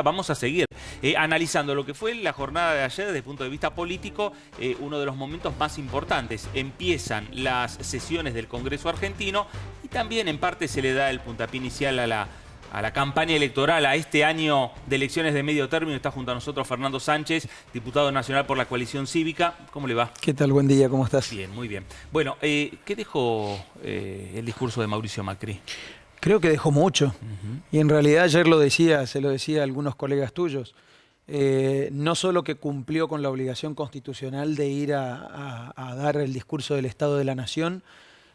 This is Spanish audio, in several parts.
Vamos a seguir analizando lo que fue la jornada de ayer desde el punto de vista político, uno de los momentos más importantes. Empiezan las sesiones del Congreso argentino y también en parte se le da el puntapié inicial a la campaña electoral, a este año de elecciones de medio término. Está junto a nosotros Fernando Sánchez, diputado nacional por la Coalición Cívica. ¿Cómo le va? ¿Qué tal? Buen día, ¿cómo estás? Bien, muy bien. Bueno, ¿qué dejó el discurso de Mauricio Macri? Creo que dejó mucho. Y en realidad ayer se lo decía a algunos colegas tuyos. No solo que cumplió con la obligación constitucional de ir a dar el discurso del Estado de la Nación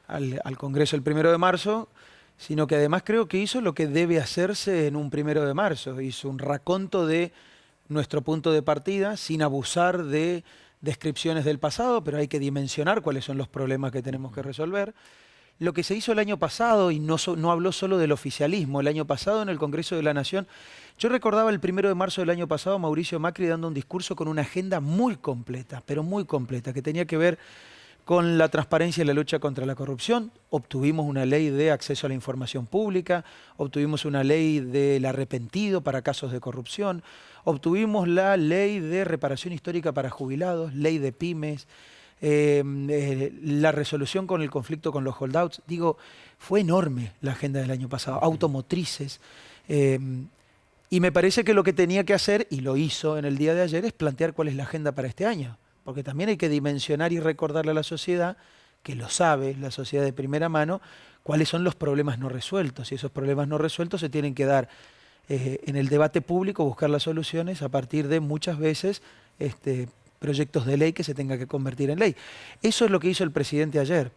al Congreso el 1 de marzo, sino que además creo que hizo lo que debe hacerse en un 1 de marzo. Hizo un raconto de nuestro punto de partida, sin abusar de descripciones del pasado, pero hay que dimensionar cuáles son los problemas que tenemos que resolver. Lo que se hizo el año pasado, y no habló solo del oficialismo, el año pasado en el Congreso de la Nación, yo recordaba el 1 de marzo del año pasado a Mauricio Macri dando un discurso con una agenda muy completa, pero muy completa, que tenía que ver con la transparencia y la lucha contra la corrupción. Obtuvimos una ley de acceso a la información pública, obtuvimos una ley del arrepentido para casos de corrupción, obtuvimos la ley de reparación histórica para jubilados, ley de pymes, la resolución con el conflicto con los holdouts. Digo, fue enorme la agenda del año pasado, automotrices. Y me parece que lo que tenía que hacer, y lo hizo en el día de ayer, es plantear cuál es la agenda para este año. Porque también hay que dimensionar y recordarle a la sociedad, que lo sabe, la sociedad de primera mano, cuáles son los problemas no resueltos. Y esos problemas no resueltos se tienen que dar en el debate público, buscar las soluciones a partir de muchas veces proyectos de ley que se tenga que convertir en ley. Eso es lo que hizo el presidente ayer.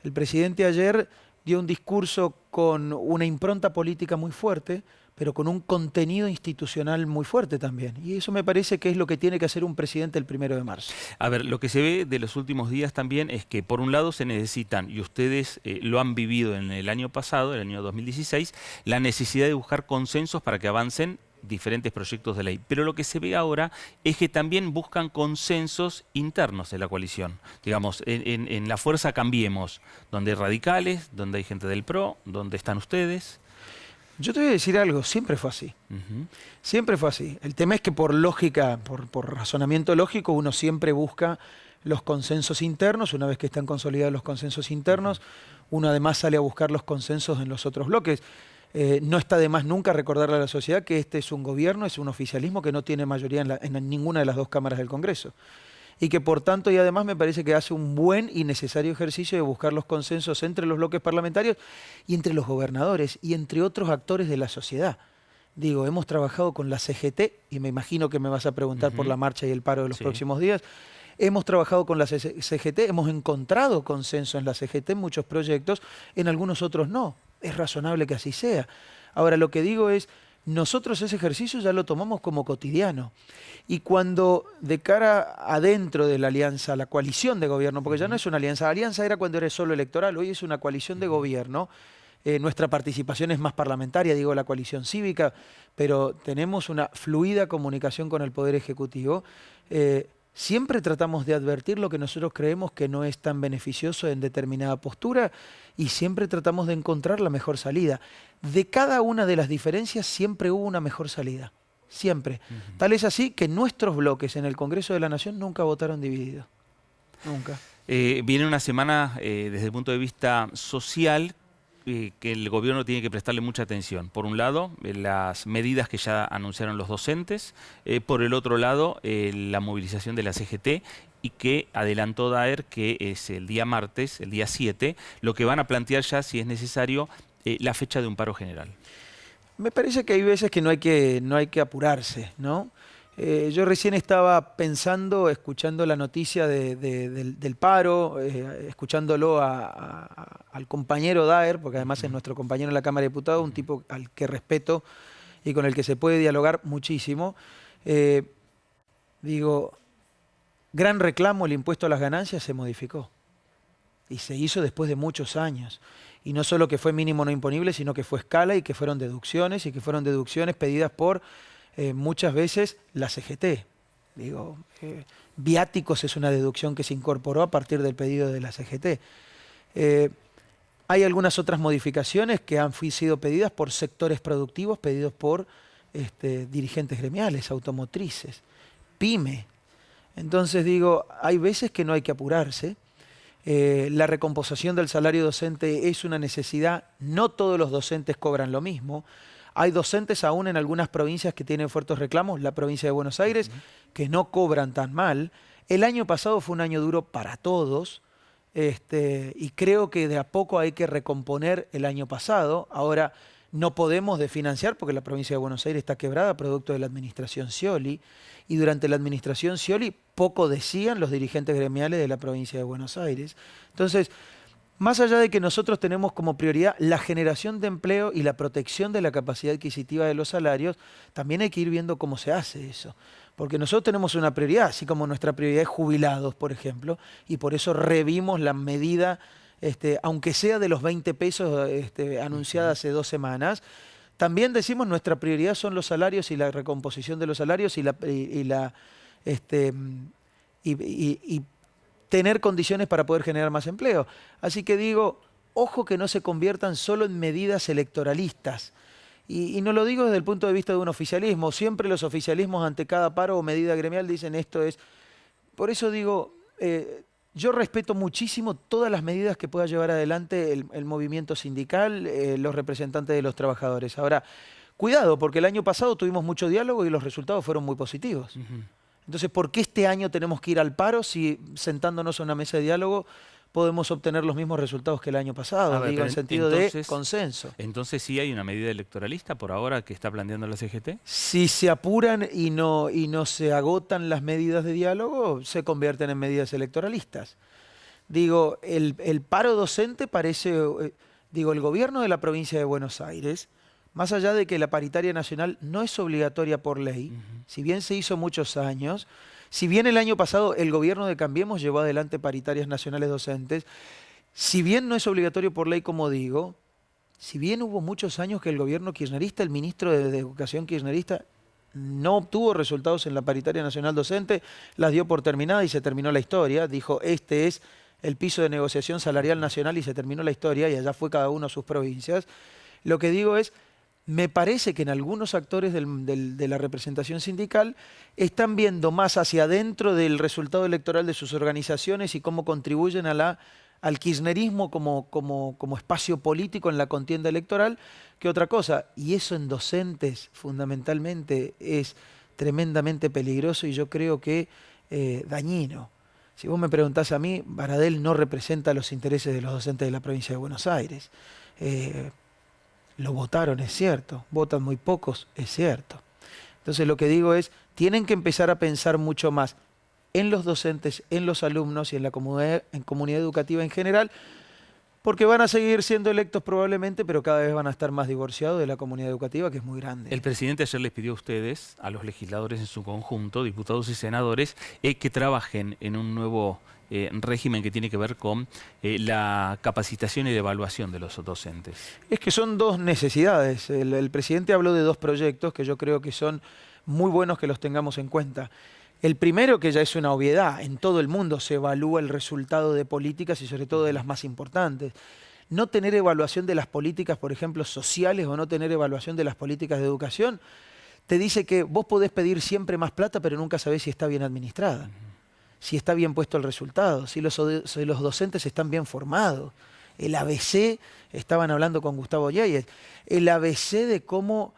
El presidente ayer dio un discurso con una impronta política muy fuerte, pero con un contenido institucional muy fuerte también. Y eso me parece que es lo que tiene que hacer un presidente el 1 de marzo. A ver, lo que se ve de los últimos días también es que por un lado se necesitan, y ustedes lo han vivido en el año pasado, el año 2016, la necesidad de buscar consensos para que avancen diferentes proyectos de ley. Pero lo que se ve ahora es que también buscan consensos internos de la coalición. Digamos, en la fuerza Cambiemos, donde hay radicales, donde hay gente del PRO, donde están ustedes. Yo te voy a decir algo, siempre fue así. Siempre fue así. El tema es que por lógica, por razonamiento lógico, uno siempre busca los consensos internos. Una vez que están consolidados los consensos internos, uno además sale a buscar los consensos en los otros bloques. No está de más nunca recordarle a la sociedad que este es un gobierno, es un oficialismo que no tiene mayoría en ninguna de las dos cámaras del Congreso. Y que por tanto, y además me parece que hace un buen y necesario ejercicio de buscar los consensos entre los bloques parlamentarios y entre los gobernadores y entre otros actores de la sociedad. Digo, hemos trabajado con la CGT, y me imagino que me vas a preguntar por la marcha y el paro de los próximos días. Hemos trabajado con la CGT, hemos encontrado consenso en la CGT en muchos proyectos, en algunos otros no. Es razonable que así sea. Ahora, lo que digo es, nosotros ese ejercicio ya lo tomamos como cotidiano. Y cuando de cara adentro de la alianza, la coalición de gobierno, porque ya no es una alianza, la alianza era cuando eres solo electoral, hoy es una coalición de gobierno, nuestra participación es más parlamentaria, digo la coalición cívica, pero tenemos una fluida comunicación con el Poder Ejecutivo. Siempre tratamos de advertir lo que nosotros creemos que no es tan beneficioso en determinada postura y siempre tratamos de encontrar la mejor salida. De cada una de las diferencias siempre hubo una mejor salida. Siempre. Tal es así que nuestros bloques en el Congreso de la Nación nunca votaron divididos. Nunca. Viene una semana desde el punto de vista social que el gobierno tiene que prestarle mucha atención. Por un lado, las medidas que ya anunciaron los docentes. Por el otro lado, la movilización de la CGT, y que adelantó Daer que es el día martes, el día 7, lo que van a plantear ya, si es necesario, la fecha de un paro general. Me parece que hay veces que no hay que apurarse, ¿no? Yo recién estaba pensando, escuchando la noticia del paro, escuchándolo al compañero Daer, porque además es nuestro compañero en la Cámara de Diputados, un tipo al que respeto y con el que se puede dialogar muchísimo. Digo, gran reclamo, el impuesto a las ganancias se modificó. Y se hizo después de muchos años. Y no solo que fue mínimo no imponible, sino que fue escala y que fueron deducciones, y que fueron deducciones pedidas por muchas veces la CGT. Digo, viáticos es una deducción que se incorporó a partir del pedido de la CGT. Hay algunas otras modificaciones que han sido pedidas por sectores productivos, pedidos por dirigentes gremiales, automotrices, pyme. Entonces digo, hay veces que no hay que apurarse. La recomposición del salario docente es una necesidad. No todos los docentes cobran lo mismo. Hay docentes aún en algunas provincias que tienen fuertes reclamos, la provincia de Buenos Aires, que no cobran tan mal. El año pasado fue un año duro para todos, y creo que de a poco hay que recomponer el año pasado. Ahora no podemos desfinanciar porque la provincia de Buenos Aires está quebrada producto de la administración Scioli, y durante la administración Scioli poco decían los dirigentes gremiales de la provincia de Buenos Aires. Entonces, más allá de que nosotros tenemos como prioridad la generación de empleo y la protección de la capacidad adquisitiva de los salarios, también hay que ir viendo cómo se hace eso. Porque nosotros tenemos una prioridad, así como nuestra prioridad es jubilados, por ejemplo, y por eso revimos la medida, aunque sea de los 20 pesos anunciada hace 2 semanas. También decimos nuestra prioridad son los salarios y la recomposición de los salarios y tener condiciones para poder generar más empleo. Así que digo, ojo que no se conviertan solo en medidas electoralistas. Y no lo digo desde el punto de vista de un oficialismo. Siempre los oficialismos ante cada paro o medida gremial dicen esto es... Por eso digo, yo respeto muchísimo todas las medidas que pueda llevar adelante el movimiento sindical, los representantes de los trabajadores. Ahora, cuidado, porque el año pasado tuvimos mucho diálogo y los resultados fueron muy positivos. Entonces, ¿por qué este año tenemos que ir al paro si sentándonos a una mesa de diálogo podemos obtener los mismos resultados que el año pasado? Ver, digo, en sentido de consenso. Entonces, ¿sí hay una medida electoralista por ahora que está planteando la CGT? Si se apuran y no se agotan las medidas de diálogo, se convierten en medidas electoralistas. Digo, el paro docente parece... el gobierno de la provincia de Buenos Aires, más allá de que la paritaria nacional no es obligatoria por ley, si bien se hizo muchos años, si bien el año pasado el gobierno de Cambiemos llevó adelante paritarias nacionales docentes, si bien no es obligatorio por ley, como digo, si bien hubo muchos años que el gobierno kirchnerista, el ministro de Educación kirchnerista, no obtuvo resultados en la paritaria nacional docente, las dio por terminada y se terminó la historia, dijo, este es el piso de negociación salarial nacional y se terminó la historia y allá fue cada uno a sus provincias. Lo que digo es, me parece que en algunos actores de la representación sindical están viendo más hacia adentro del resultado electoral de sus organizaciones y cómo contribuyen al kirchnerismo como espacio político en la contienda electoral que otra cosa. Y eso en docentes fundamentalmente es tremendamente peligroso y yo creo que dañino. Si vos me preguntás a mí, Baradel no representa los intereses de los docentes de la provincia de Buenos Aires. Lo votaron, es cierto. Votan muy pocos, es cierto. Entonces lo que digo es, tienen que empezar a pensar mucho más en los docentes, en los alumnos y en la comunidad educativa en general, porque van a seguir siendo electos probablemente, pero cada vez van a estar más divorciados de la comunidad educativa, que es muy grande. El presidente ayer les pidió a ustedes, a los legisladores en su conjunto, diputados y senadores, que trabajen en un nuevo régimen que tiene que ver con la capacitación y la evaluación de los docentes. Es que son dos necesidades. El presidente habló de 2 proyectos que yo creo que son muy buenos que los tengamos en cuenta. El primero, que ya es una obviedad, en todo el mundo se evalúa el resultado de políticas y sobre todo de las más importantes. No tener evaluación de las políticas, por ejemplo, sociales o no tener evaluación de las políticas de educación, te dice que vos podés pedir siempre más plata, pero nunca sabés si está bien administrada, si está bien puesto el resultado, si los docentes están bien formados. El ABC, estaban hablando con Gustavo Yáñez, el ABC de cómo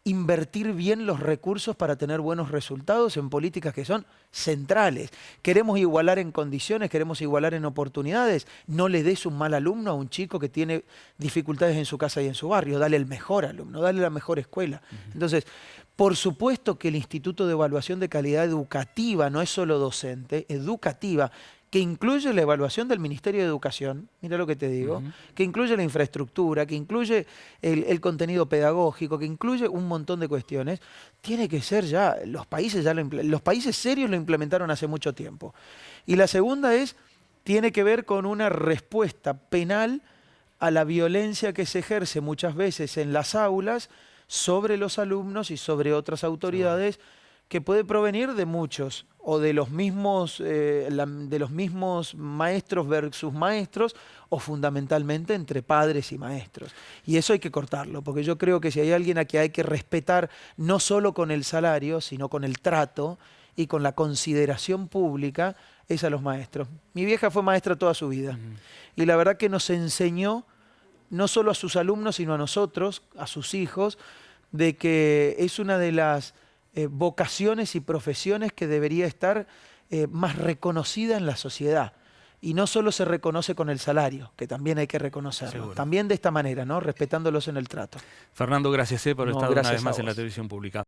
invertir bien los recursos para tener buenos resultados en políticas que son centrales. Queremos igualar en condiciones, queremos igualar en oportunidades. No le des un mal alumno a un chico que tiene dificultades en su casa y en su barrio. Dale el mejor alumno, dale la mejor escuela. Entonces, por supuesto que el Instituto de Evaluación de Calidad Educativa no es solo docente, educativa, que incluye la evaluación del Ministerio de Educación, mira lo que te digo, que incluye la infraestructura, que incluye el contenido pedagógico, que incluye un montón de cuestiones, tiene que ser ya, los países serios lo implementaron hace mucho tiempo. Y la segunda tiene que ver con una respuesta penal a la violencia que se ejerce muchas veces en las aulas sobre los alumnos y sobre otras autoridades que puede provenir de muchos, o de los mismos maestros versus maestros, o fundamentalmente entre padres y maestros. Y eso hay que cortarlo, porque yo creo que si hay alguien a quien hay que respetar, no solo con el salario, sino con el trato y con la consideración pública, es a los maestros. Mi vieja fue maestra toda su vida, y la verdad que nos enseñó, no solo a sus alumnos, sino a nosotros, a sus hijos, de que es una de las vocaciones y profesiones que debería estar más reconocida en la sociedad. Y no solo se reconoce con el salario, que también hay que reconocerlo. Seguro. También de esta manera, ¿no? Respetándolos en el trato. Fernando, gracias por No, estar una gracias vez a más en la vos. televisión pública.